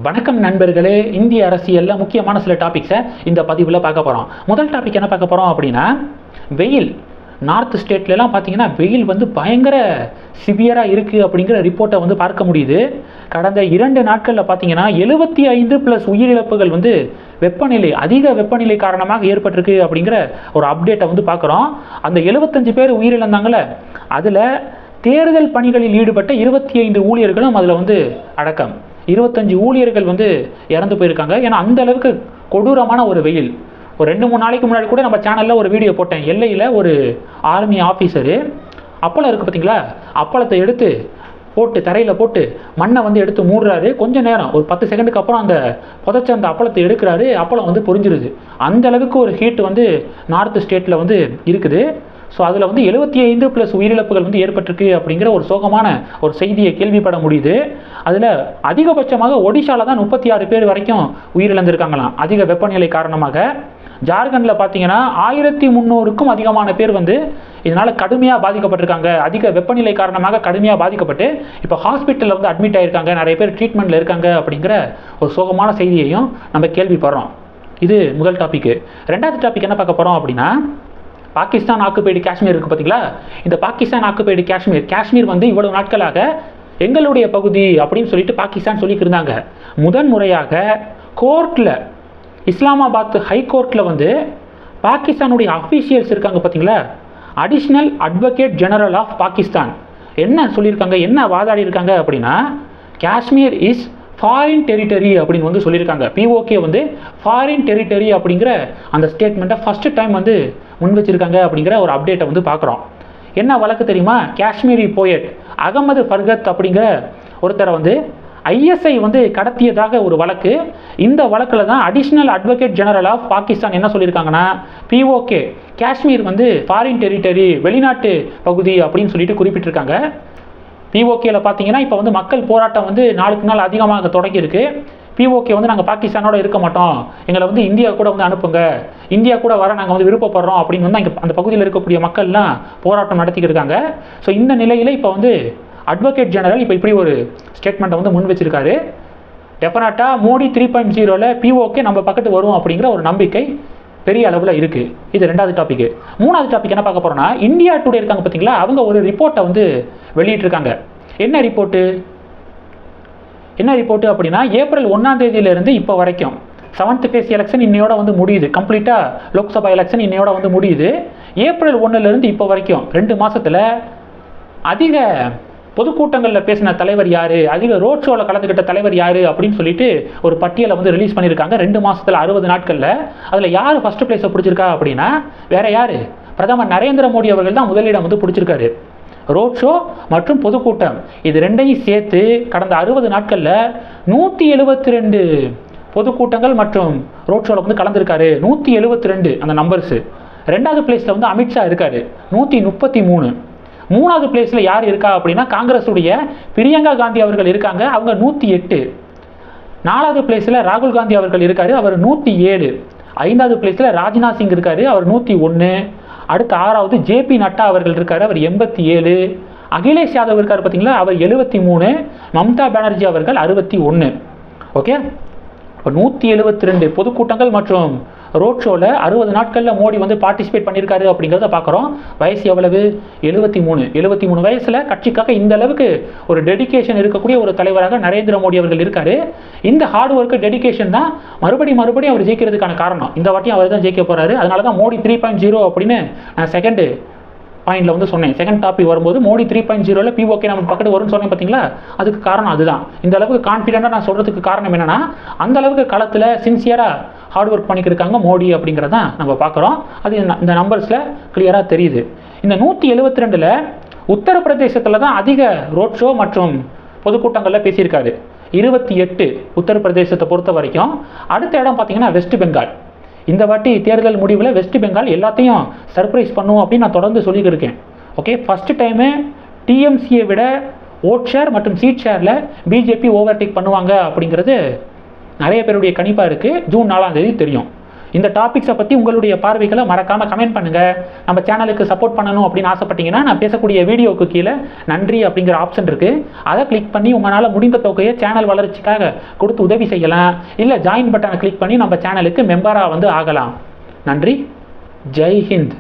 வணக்கம் நண்பர்களே. இந்திய அரசியலில் முக்கியமான சில டாபிக்ஸை இந்த பதிவில் பார்க்க போகிறோம். முதல் டாபிக் என்ன பார்க்க போகிறோம் அப்படின்னா, வெயில். நார்த் ஸ்டேட்லலாம் பார்த்தீங்கன்னா வெயில் பயங்கர சிவியராக இருக்குது அப்படிங்கிற ரிப்போர்ட்டை பார்க்க முடியுது. கடந்த 2 நாட்களில் பார்த்தீங்கன்னா 75+ உயிரிழப்புகள் வெப்பநிலை, அதிக வெப்பநிலை காரணமாக ஏற்பட்டிருக்கு அப்படிங்கிற ஒரு அப்டேட்டை பார்க்குறோம். அந்த 75 பேர் உயிரிழந்தாங்கள, அதில் தேர்தல் பணிகளில் ஈடுபட்ட 25 ஊழியர்களும் அதில் அடக்கம். 25 ஊழியர்கள் இறந்து போயிருக்காங்க. ஏன்னா அந்த அளவுக்கு கொடூரமான ஒரு வெயில். ஒரு 2-3 நாளைக்கு முன்னாடி கூட நம்ம சேனலில் ஒரு வீடியோ போட்டேன். எல்லையில் ஒரு ஆர்மி ஆஃபீஸரு அப்பளம் இருக்குது பார்த்தீங்களா, அப்பளத்தை எடுத்து போட்டு தரையில் போட்டு மண்ணை எடுத்து மூடுறாரு. கொஞ்சம் நேரம், ஒரு 10 செகண்டுக்கு அப்புறம் அந்த புதைச்ச அந்த அப்பளத்தை எடுக்கிறாரு. அப்பளம் பொரிஞ்சிருது. அந்த அளவுக்கு ஒரு ஹீட் நார்த் ஸ்டேட்டில் இருக்குது. ஸோ அதில் 75+ உயிரிழப்புகள் ஏற்பட்டிருக்கு அப்படிங்கிற ஒரு சோகமான ஒரு செய்தியை கேள்விப்பட முடியுது. அதில் அதிகபட்சமாக ஒடிஷாவில் தான் 36 பேர் வரைக்கும் உயிரிழந்திருக்காங்களாம் அதிக வெப்பநிலை காரணமாக. ஜார்க்கண்டில் பார்த்தீங்கன்னா 1300க்கும் அதிகமான பேர் இதனால் கடுமையாக பாதிக்கப்பட்டிருக்காங்க. அதிக வெப்பநிலை காரணமாக கடுமையாக பாதிக்கப்பட்டு இப்போ ஹாஸ்பிட்டலில் அட்மிட் ஆகியிருக்காங்க. நிறைய பேர் ட்ரீட்மெண்ட்டில் இருக்காங்க அப்படிங்கிற ஒரு சோகமான செய்தியையும் நம்ம கேள்விப்படுறோம். இது முதல் டாபிக். ரெண்டாவது டாபிக் என்ன பார்க்க போகிறோம் அப்படின்னா, பாகிஸ்தான் ஆக்குபைடு காஷ்மீர் இருக்குது பார்த்தீங்களா. இந்த பாகிஸ்தான் ஆக்குபைடு காஷ்மீர் இவ்வளவு நாட்களாக எங்களுடைய பகுதி அப்படின்னு சொல்லிட்டு பாகிஸ்தான் சொல்லிட்டு இருந்தாங்க. முதன்முறையாக கோர்ட்டில், இஸ்லாமாபாத் ஹைகோர்ட்டில் பாகிஸ்தானுடைய அஃபீஷியல்ஸ் இருக்காங்க பார்த்தீங்களா, additional advocate general of Pakistan என்ன சொல்லியிருக்காங்க, என்ன வாதாடி இருக்காங்க அப்படின்னா, காஷ்மீர் இஸ் ஃபாரின் டெரிட்டரி அப்படின்னு சொல்லியிருக்காங்க. பிஓகே ஃபாரின் டெரிட்டரி அப்படிங்கிற அந்த ஸ்டேட்மெண்ட்டை ஃபஸ்ட்டு டைம் முன் வச்சிருக்காங்க அப்படிங்கிற ஒரு அப்டேட்டை பார்க்குறோம். என்ன வழக்கு தெரியுமா? காஷ்மீரி போயட் அகமது ஃபர்கத் அப்படிங்கிற ஒருத்தரை ஐஎஸ்ஐ கடத்தியதாக ஒரு வழக்கு. இந்த வழக்கில் தான் additional advocate general of Pakistan என்ன சொல்லியிருக்காங்கன்னா, பிஓகே காஷ்மீர் ஃபாரின் டெரிட்டரி, வெளிநாட்டு பகுதி அப்படின்னு சொல்லிட்டு குறிப்பிட்டிருக்காங்க. பிஓகேல பார்த்தீங்கன்னா இப்போ மக்கள் போராட்டம் நாளுக்கு நாள் அதிகமாக தொடங்கியிருக்கு. பிஓகே நாங்கள் பாகிஸ்தானோட இருக்க மாட்டோம், எங்களை இந்தியா கூட அனுப்புங்க, இந்தியா கூட வர நாங்கள் விருப்பப்படுறோம் அப்படின்னு இங்கே அந்த பகுதியில் இருக்கக்கூடிய மக்கள்லாம் போராட்டம் நடத்திக்கிட்டு இருக்காங்க. ஸோ இந்த நிலையில் இப்போ அட்வொகேட் ஜெனரல் இப்போ இப்படி ஒரு ஸ்டேட்மெண்ட்டை முன் வச்சிருக்காரு. டெஃபினட்டாக மோடி 3.0ல் பிஓகே நம்ம பக்கத்து வரும் அப்படிங்கிற ஒரு நம்பிக்கை பெரிய அளவில் இருக்குது. இது ரெண்டாவது டாபிக். மூணாவது டாபிக் என்ன பார்க்க போகிறோன்னா, இந்தியா டுடே இருக்காங்க பார்த்தீங்களா, அவங்க ஒரு ரிப்போர்ட்டை வெளியிட்டிருக்காங்க. என்ன ரிப்போர்ட்டு அப்படின்னா, ஏப்ரல் 1ஆம் தேதியிலிருந்து இப்போ வரைக்கும் 7th phase எலெக்ஷன் இன்னையோட முடியுது. கம்ப்ளீட்டாக லோக்சபா எலெக்ஷன் இன்னையோட முடியுது. ஏப்ரல் 1லேருந்து இப்போ வரைக்கும் 2 மாதத்தில் அதிக பொதுக்கூட்டங்களில் பேசின தலைவர் யார், அதிக ரோட் ஷோவில் கலந்துக்கிட்ட தலைவர் யார் அப்படின்னு சொல்லிட்டு ஒரு பட்டியலை ரிலீஸ் பண்ணியிருக்காங்க 2 மாதத்தில் 60 நாட்களில். அதில் யார் ஃபஸ்ட்டு பிளேஸை பிடிச்சிருக்கா அப்படின்னா, வேற யார், பிரதமர் நரேந்திர மோடி அவர்கள் தான் முதலிடம் பிடிச்சிருக்காரு. ரோட் ஷோ மற்றும் பொதுக்கூட்டம் இது ரெண்டையும் சேர்த்து கடந்த 60 நாட்களில் 172 பொதுக்கூட்டங்கள் மற்றும் ரோட் ஷோவில் கலந்துருக்காரு. 172 அந்த நம்பர்ஸு. ரெண்டாவது பிளேஸில் அமித்ஷா இருக்காரு, 133. மூணாவது பிளேஸில் யார் இருக்கா அப்படின்னா, காங்கிரஸுடைய பிரியங்கா காந்தி அவர்கள் இருக்காங்க, அவங்க 108. நாலாவது பிளேஸில் ராகுல் காந்தி அவர்கள் இருக்காரு, அவர் 107. ஐந்தாவது பிளேஸில் ராஜ்நாத் சிங் இருக்காரு, அவர் 101. அடுத்து 6வது ஜேபி நட்டா அவர்கள் இருக்காரு, அவர் 87. அகிலேஷ் யாதவ் இருக்கார் பார்த்தீங்களா, அவர் 73. மம்தா பானர்ஜி அவர்கள் 61. ஓகே, இப்போ 172 பொதுக்கூட்டங்கள் மற்றும் ரோட் ஷோவில் 60 நாட்களில் மோடி பார்ட்டிசிபேட் பண்ணியிருக்காரு அப்படிங்கிறத பார்க்குறோம். வயசு எவ்வளவு? 73. 73 வயசில் கட்சிக்காக இந்த அளவுக்கு ஒரு டெடிகேஷன் இருக்கக்கூடிய ஒரு தலைவராக நரேந்திர மோடி அவர்கள் இருக்கார். இந்த ஹார்ட் ஒர்க்கு, டெடிகேஷன் தான் மறுபடியும் அவர் ஜெயிக்கிறதுக்கான காரணம். இந்த வாட்டியும் அவர் தான் ஜெயிக்க போகிறாரு. அதனால தான் மோடி 3.0 அப்படின்னு நான் செகண்டு பாயிண்டில் சொன்னேன். செகண்ட் டாபிக் வரும்போது மோடி 3.0ல் பிஓகே நம்ம பக்கத்து வரும்னு சொன்னேன் பார்த்தீங்களா, அதுக்கு காரணம் அதுதான். இந்த அளவுக்கு கான்ஃபிடென்ட்டாக நான் சொல்கிறதுக்கு காரணம் என்னென்னா, அந்த அளவுக்கு களத்தில் சின்சியராக ஹார்ட் ஒர்க் பண்ணிக்கிருக்காங்க மோடி அப்படிங்கிறதான் நம்ம பார்க்குறோம். அது இந்த நம்பர்ஸில் கிளியராக தெரியுது. இந்த 172ல் உத்தரப்பிரதேசத்தில் தான் அதிக ரோட் ஷோ மற்றும் பொதுக்கூட்டங்களில் பேசியிருக்காரு, 28 உத்தரப்பிரதேசத்தை பொறுத்த வரைக்கும். அடுத்த இடம் பார்த்தீங்கன்னா வெஸ்ட் பெங்கால். இந்த வாட்டி தேர்தல் முடிவில் வெஸ்ட் பெங்கால் எல்லாத்தையும் சர்ப்ரைஸ் பண்ணும் அப்படின்னு நான் தொடர்ந்து சொல்லியிருக்கேன். ஓகே, ஃபஸ்ட்டு டைமு டிஎம்சியை விட ஓட் ஷேர் மற்றும் சீட் ஷேரில் பிஜேபி ஓவர்டேக் பண்ணுவாங்க அப்படிங்கிறது நிறைய பேருடைய கணிப்பாக இருக்குது. ஜூன் 4ஆம் தேதி தெரியும். இந்த டாபிக்ஸை பற்றி உங்களுடைய பார்வைகளை மறக்காமல் கமெண்ட் பண்ணுங்கள். நம்ம சேனலுக்கு சப்போர்ட் பண்ணணும் அப்படின்னு ஆசைப்பட்டீங்கன்னா நான் பேசக்கூடிய வீடியோவுக்கு கீழே நன்றி அப்படிங்கிற ஆப்ஷன் இருக்குது. அதை கிளிக் பண்ணி உங்களால் முடிந்த தொகையை சேனல் வளர்ச்சிக்காக கொடுத்து உதவி செய்யலாம். இல்லை ஜாயின் பட்டனை கிளிக் பண்ணி நம்ம சேனலுக்கு மெம்பராக வந்து ஆகலாம். நன்றி. ஜெய் ஹிந்த்.